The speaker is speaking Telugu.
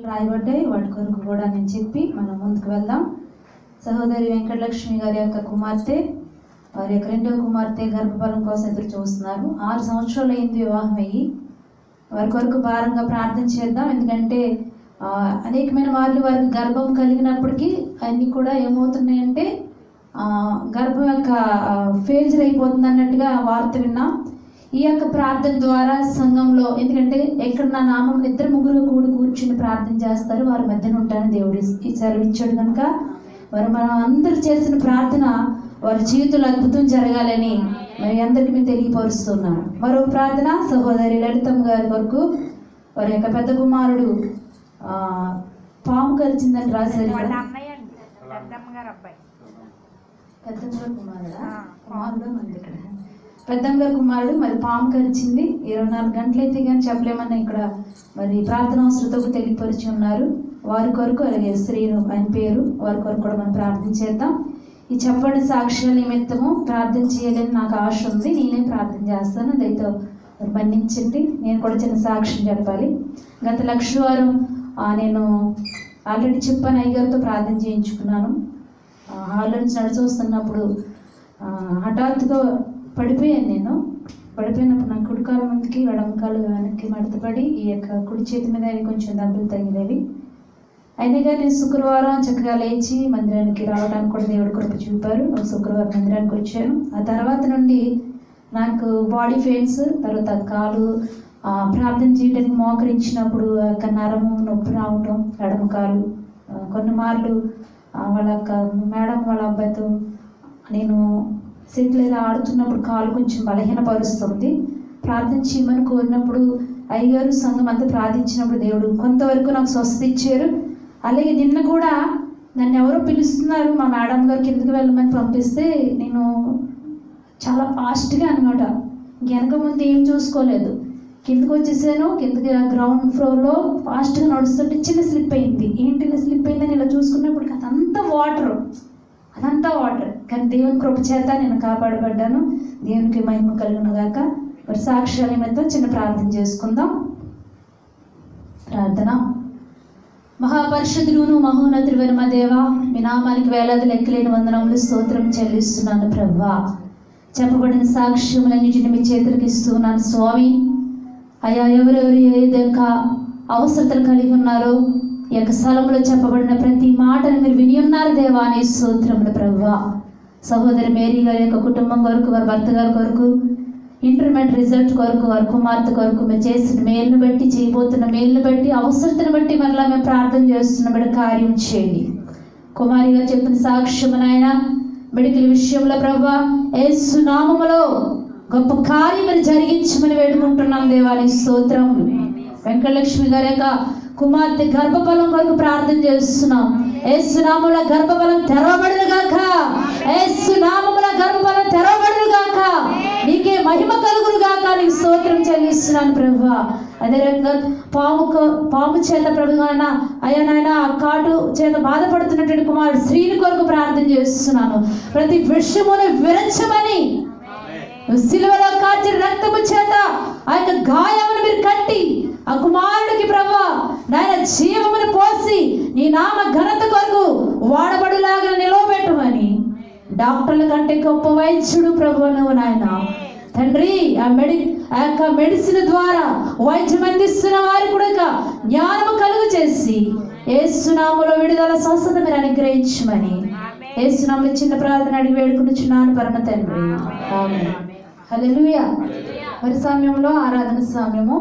రాయబడ్డాయి. వాటి కొరకు కూడా నేను చెప్పి మనం ముందుకు వెళ్దాం. సహోదరి వెంకటలక్ష్మి గారి యొక్క కుమార్తె, వారి యొక్క రెండవ కుమార్తె గర్భఫలం కోసం ఎదురు చూస్తున్నారు. 6 సంవత్సరాలు అయింది వివాహం అయ్యి. వారి కొరకు భారంగా ప్రార్థన చేద్దాం. ఎందుకంటే అనేకమైన వాళ్ళు వారికి గర్భం కలిగినప్పటికీ అన్నీ కూడా ఏమవుతున్నాయంటే గర్భం యొక్క ఫెయిల్యూర్ అయిపోతుంది అన్నట్టుగా వార్త విన్నాం. ఈ యొక్క ప్రార్థన ద్వారా సంఘంలో, ఎందుకంటే ఎక్కడ నా నామం 2-3 కూర్చుని ప్రార్థన చేస్తారు, వారి మధ్యన ఉంటానని దేవుడు సెలవిచ్చాడు కనుక మనం అందరూ చేసిన ప్రార్థన వారి జీవితంలో అద్భుతం జరగాలని మరి అందరికీ మేము తెలియపరుస్తున్నాను. మరో ప్రార్థన సహోదరి లలితమ్మ గారి వరకు, వారి యొక్క పెద్ద కుమారుడు పాము కరిచిందని రాశారు. పెద్దమ్మ గారి కుమారుడు మరి పాము కరిచింది. 24 గంటలైతే కానీ చెప్పలేమన్నా ఇక్కడ మరి ప్రార్థన అవసరతకు తెలియపరిచి ఉన్నారు. వారి కొరకు, అలాగే శ్రీను ఆయన పేరు, వారి కొరకు కూడా మనం ప్రార్థన చేద్దాం. ఈ చెప్పండి సాక్ష్యాల నిమిత్తము ప్రార్థన చేయాలని నాకు ఆశ ఉంది. నేనే ప్రార్థన చేస్తాను, దయతో మన్నించండి. నేను కూడా చిన్న సాక్ష్యం చెప్పాలి. గత లక్షవారం నేను ఆల్రెడీ చెప్పాను, అయ్యగారితో ప్రార్థన చేయించుకున్నాను. హాల్లో నుంచి నడిచి వస్తున్నప్పుడు హఠాత్తుగా పడిపోయాను. నేను పడిపోయినప్పుడు నాకు కుడికాలు ముందుకి, ఎడమకాలు వెనక్కి మడతపడి ఈ యొక్క కుడి చేతి మీద అవి కొంచెం దెబ్బలు తగిలేవి. అయినా కానీ శుక్రవారం చక్కగా లేచి మందిరానికి రావడానికి కూడా దేవుడు కృప చూపారు. శుక్రవారం మందిరానికి వచ్చాను. ఆ తర్వాత నుండి నాకు బాడీ పెయిన్స్, తర్వాత కాలు ప్రార్థన చేయడానికి మోకరించినప్పుడు నరము నొప్పి రావటం, ఎడమకాలు. కొన్ని మార్లు వాళ్ళ మేడం వాళ్ళ అబ్బాయితో నేను సెటిల్ ఇలా ఆడుతున్నప్పుడు కాలు కొంచెం బలహీనపరుస్తుంది. ప్రార్థన చేయమని కోరినప్పుడు అయ్యగారు సంఘం అంతా ప్రార్థించినప్పుడు దేవుడు కొంతవరకు నాకు స్వస్థత ఇచ్చారు. అలాగే నిన్న కూడా నన్ను ఎవరో పిలుస్తున్నారు, మా మేడం గారు కిందకి వెళ్ళమని పంపిస్తే నేను చాలా ఫాస్ట్గా అనమాట వెనక ముందు ఏం చూసుకోలేదు, కిందకి వచ్చేసాను. కిందకి గ్రౌండ్ ఫ్లోర్లో ఫాస్ట్గా నడుస్తుంటే చిన్న స్లిప్ అయింది. ఏంటి ఇలా స్లిప్ అయిందని ఇలా చూసుకున్నప్పుడు అదంతా వాటర్ కానీ దేవుని కృప చేత నేను కాపాడబడ్డాను. దేవునికి మహిమ కలుగును గాక. మరి సాక్ష్యాల నిమిత్తం చిన్న ప్రార్థన చేసుకుందాం. ప్రార్థన. మహాపరిషుడును మహోన్నతుడైన మా దేవా, మీ నామానికి వేలాది లెక్కలేని వందనములు స్తోత్రం చెల్లిస్తున్నాను ప్రభువా. చెప్పబడిన సాక్ష్యములన్నిటిని మీ చేతులకు ఇస్తున్నాను స్వామి. అయ్యా, ఎవరెవరు ఏదొక అవసరతలు కలిగి ఉన్నారో ఈ యొక్క స్థలంలో చెప్పబడిన ప్రతి మాటను మీరు విని ఉన్నారు దేవా అని స్తోత్రములు ప్రభువా. సహోదరి మేరీ గారి యొక్క కుటుంబం కొరకు, వారి భర్త గారి కొరకు, ఇంటర్మీడియట్ రిజల్ట్ కొరకు, వారి కుమార్తె కొరకు మీరు చేసిన మేలును బట్టి, చేయబోతున్న మేలును బట్టి, అవసరతను బట్టి మరలా మేము ప్రార్థన చేస్తున్న బిడ్డ కార్యం చేయండి. కుమారి గారు చెప్పిన సాక్ష్యము నాయన మెడికల్ విషయంలో ప్రభువా యేసు నామములో గొప్ప కార్యం మీరు జరిగించమని వేడుకుంటున్నాం దేవాని స్తోత్రములు. వెంకటలక్ష్మి గారి యొక్క కుమార్తె గర్భఫలం కొరకు ప్రార్థన చేస్తున్నాం. యేసు నామములో గర్భఫలం తెరవబడును గాక, యేసు నామములో గర్భఫలం తెరవబడును గాక, నీకే మహిమ కలుగును గాక. నీకు స్తోత్రం చెల్లిస్తున్నాను ప్రభువా. అదే రకంగా పాము చేత ప్రభుగాన అయ్యా నాయన కాటు చేత బాధపడుతున్నటువంటి కుమారుడు శ్రీని కొరకు ప్రార్థన చేస్తున్నాను. ప్రతి విషయమును విరచమని, సిలువలో కాచిన రక్తము చేత ఆ యొక్క గాయమును మీరు కట్టి ఆ కుమారుడికి ప్రభువా నాయన జీవమును పోసి నీ నామ ఘనత కొరకు వాడబడులాగా నిలవబెట్టమని, డాక్టర్ల కంటే గొప్ప వైద్యుడు ప్రభువా నువ్వు నాయన తండ్రి. ఆ యొక్క మెడిసిన్ ద్వారా వైద్యం అందిస్తున్న వారి కూడా జ్ఞానము కలుగు చేసి యేసు నామములో విడుదల స్వస్థత మీరు అనుగ్రహించమని యేసు నామములో చిన్న ప్రార్థన అడిగి వేడుకునిచున్నాను పరమ తండ్రి. ఆమేన్. హల్లెలూయా. మరి సమయంలో ఆరాధన సమయము